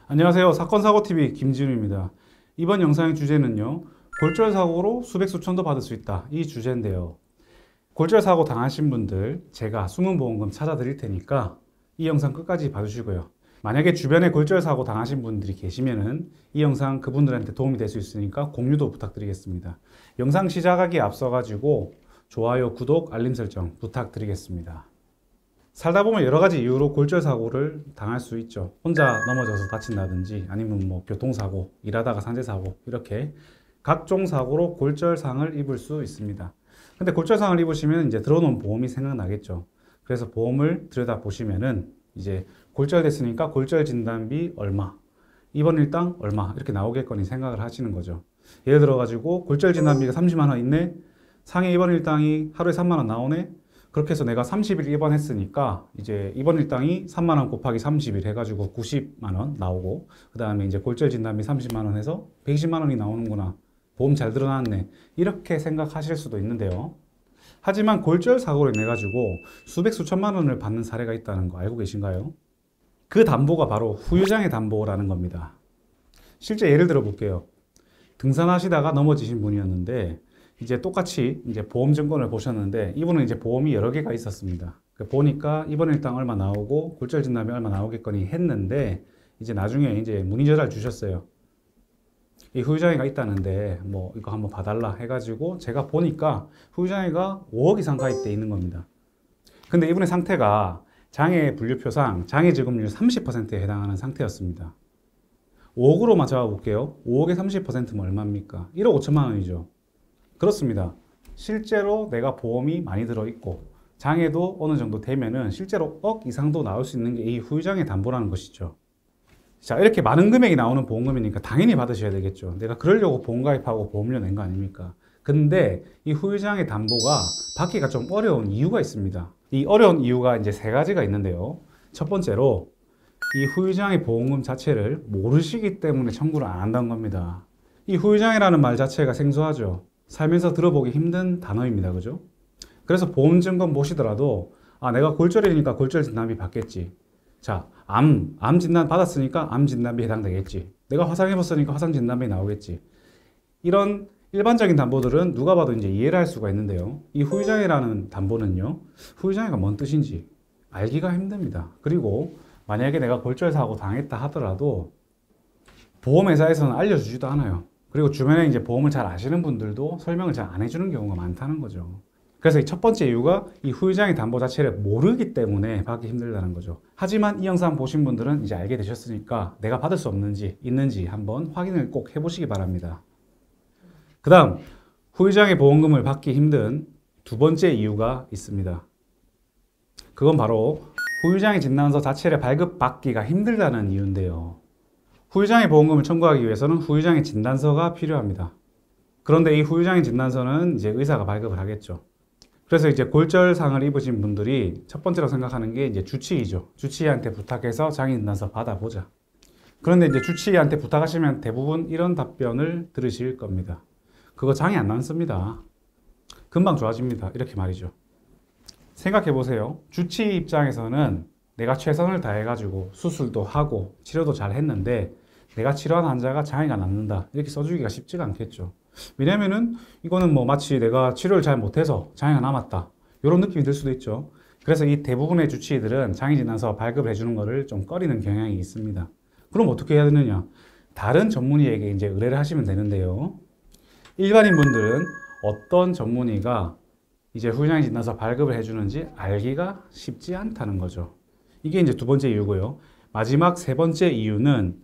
안녕하세요. 사건사고TV 김진우입니다. 이번 영상의 주제는요, 골절사고로 수백 수천도 받을 수 있다. 이 주제인데요. 골절사고 당하신 분들 제가 숨은 보험금 찾아드릴 테니까 이 영상 끝까지 봐주시고요. 만약에 주변에 골절사고 당하신 분들이 계시면은 이 영상 그분들한테 도움이 될 수 있으니까 공유도 부탁드리겠습니다. 영상 시작하기에 앞서가지고 좋아요, 구독, 알림 설정 부탁드리겠습니다. 살다 보면 여러 가지 이유로 골절사고를 당할 수 있죠. 혼자 넘어져서 다친다든지 아니면 뭐 교통사고, 일하다가 산재사고 이렇게 각종 사고로 골절상을 입을 수 있습니다. 근데 골절상을 입으시면 이제 들어놓은 보험이 생각나겠죠. 그래서 보험을 들여다 보시면은 이제 골절됐으니까 골절 진단비 얼마, 입원 일당 얼마 이렇게 나오겠거니 생각을 하시는 거죠. 예를 들어 가지고 골절 진단비가 30만 원 있네. 상해 입원 일당이 하루에 3만 원 나오네. 그렇게 해서 내가 30일 입원했으니까 이제 입원 일당이 3만 원 곱하기 30일 해가지고 90만 원 나오고, 그 다음에 이제 골절 진단비 30만 원 해서 120만 원이 나오는구나. 보험 잘 들어놨네. 이렇게 생각하실 수도 있는데요. 하지만 골절 사고로 인해 가지고 수백 수천만 원을 받는 사례가 있다는 거 알고 계신가요? 그 담보가 바로 후유장애 담보라는 겁니다. 실제 예를 들어 볼게요. 등산하시다가 넘어지신 분이었는데 이제 똑같이 이제 보험 증권을 보셨는데 이분은 이제 보험이 여러 개가 있었습니다. 보니까 입원 일당 얼마 나오고 골절 진단비 얼마 나오겠거니 했는데 이제 나중에 이제 문의 전화를 주셨어요. 이 후유장애가 있다는데 뭐 이거 한번 봐달라 해가지고 제가 보니까 후유장애가 5억 이상 가입돼 있는 겁니다. 근데 이분의 상태가 장애 분류표상 장애지급률 30%에 해당하는 상태였습니다. 5억으로만 잡아볼게요. 5억의 30%면 얼마입니까? 1억 5천만 원이죠. 그렇습니다. 실제로 내가 보험이 많이 들어있고 장애도 어느 정도 되면은 실제로 억 이상도 나올 수 있는 게 이 후유장애 담보라는 것이죠. 자, 이렇게 많은 금액이 나오는 보험금이니까 당연히 받으셔야 되겠죠. 내가 그러려고 보험 가입하고 보험료 낸 거 아닙니까? 근데 이 후유장애 담보가 받기가 좀 어려운 이유가 있습니다. 이 어려운 이유가 이제 세 가지가 있는데요. 첫 번째로 이 후유장애 보험금 자체를 모르시기 때문에 청구를 안 한다는 겁니다. 이 후유장애라는 말 자체가 생소하죠. 살면서 들어보기 힘든 단어입니다. 그죠? 그래서 보험 증권 보시더라도 아, 내가 골절이니까 골절 진단비 받겠지. 자, 암 진단 받았으니까 암 진단비 해당되겠지. 내가 화상 입었으니까 화상 진단비 나오겠지. 이런 일반적인 담보들은 누가 봐도 이제 이해를 할 수가 있는데요. 이 후유장애라는 담보는요, 후유장애가 뭔 뜻인지 알기가 힘듭니다. 그리고 만약에 내가 골절 사고 당했다 하더라도 보험회사에서는 알려주지도 않아요. 그리고 주변에 이제 보험을 잘 아시는 분들도 설명을 잘 안 해주는 경우가 많다는 거죠. 그래서 이 첫 번째 이유가 이 후유장애 담보 자체를 모르기 때문에 받기 힘들다는 거죠. 하지만 이 영상 보신 분들은 이제 알게 되셨으니까 내가 받을 수 없는지 있는지 한번 확인을 꼭 해보시기 바랍니다. 그 다음 후유장애 보험금을 받기 힘든 두 번째 이유가 있습니다. 그건 바로 후유장애 진단서 자체를 발급받기가 힘들다는 이유인데요. 후유장애 보험금을 청구하기 위해서는 후유장애 진단서가 필요합니다. 그런데 이 후유장애 진단서는 이제 의사가 발급을 하겠죠. 그래서 이제 골절상을 입으신 분들이 첫 번째로 생각하는 게 이제 주치의죠. 주치의한테 부탁해서 장애 진단서 받아보자. 그런데 이제 주치의한테 부탁하시면 대부분 이런 답변을 들으실 겁니다. 그거 장애 안 남습니다. 금방 좋아집니다. 이렇게 말이죠. 생각해 보세요. 주치의 입장에서는 내가 최선을 다해가지고 수술도 하고 치료도 잘 했는데 내가 치료한 환자가 장애가 남는다 이렇게 써주기가 쉽지가 않겠죠. 왜냐면은 이거는 뭐 마치 내가 치료를 잘 못해서 장애가 남았다 이런 느낌이 들 수도 있죠. 그래서 이 대부분의 주치의들은 장애진단서 발급을 해주는 거를 좀 꺼리는 경향이 있습니다. 그럼 어떻게 해야 되느냐? 다른 전문의에게 이제 의뢰를 하시면 되는데요. 일반인 분들은 어떤 전문의가 이제 후유장애 진단서 발급을 해주는지 알기가 쉽지 않다는 거죠. 이게 이제 두 번째 이유고요. 마지막 세 번째 이유는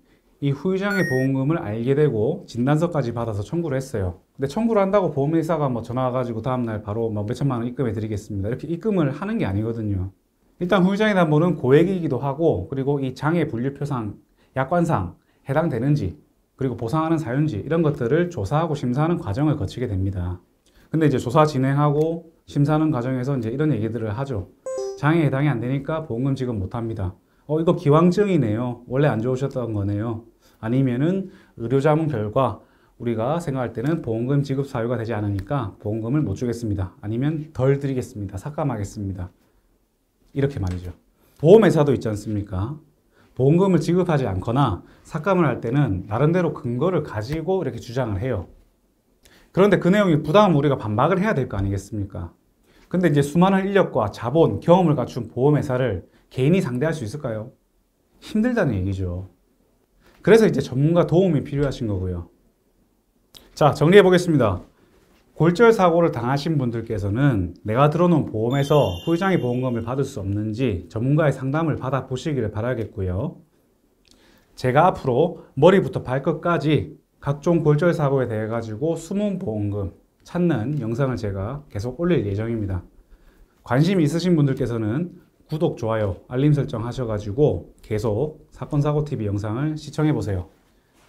이 후유장애 보험금을 알게 되고 진단서까지 받아서 청구를 했어요. 근데 청구를 한다고 보험회사가 뭐 전화 와가지고 다음날 바로 뭐 몇천만 원 입금해 드리겠습니다 이렇게 입금을 하는 게 아니거든요. 일단 후유장애 담보는 고액이기도 하고 그리고 이 장애 분류표상, 약관상 해당되는지 그리고 보상하는 사유인지 이런 것들을 조사하고 심사하는 과정을 거치게 됩니다. 근데 이제 조사 진행하고 심사하는 과정에서 이제 이런 얘기들을 하죠. 장애에 해당이 안 되니까 보험금 지급 못 합니다. 이거 기왕증이네요. 원래 안 좋으셨던 거네요. 아니면은 의료자문 결과 우리가 생각할 때는 보험금 지급 사유가 되지 않으니까 보험금을 못 주겠습니다. 아니면 덜 드리겠습니다. 삭감하겠습니다. 이렇게 말이죠. 보험회사도 있지 않습니까? 보험금을 지급하지 않거나 삭감을 할 때는 나름대로 근거를 가지고 이렇게 주장을 해요. 그런데 그 내용이 부당하면 우리가 반박을 해야 될 거 아니겠습니까? 근데 이제 수많은 인력과 자본, 경험을 갖춘 보험회사를 개인이 상대할 수 있을까요? 힘들다는 얘기죠. 그래서 이제 전문가 도움이 필요하신 거고요. 자, 정리해 보겠습니다. 골절 사고를 당하신 분들께서는 내가 들어놓은 보험에서 후유장애 보험금을 받을 수 없는지 전문가의 상담을 받아 보시기를 바라겠고요. 제가 앞으로 머리부터 발끝까지 각종 골절 사고에 대해 가지고 숨은 보험금 찾는 영상을 제가 계속 올릴 예정입니다. 관심이 있으신 분들께서는 구독, 좋아요, 알림 설정 하셔가지고 계속 사건사고TV 영상을 시청해 보세요.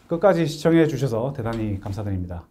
끝까지 시청해 주셔서 대단히 감사드립니다.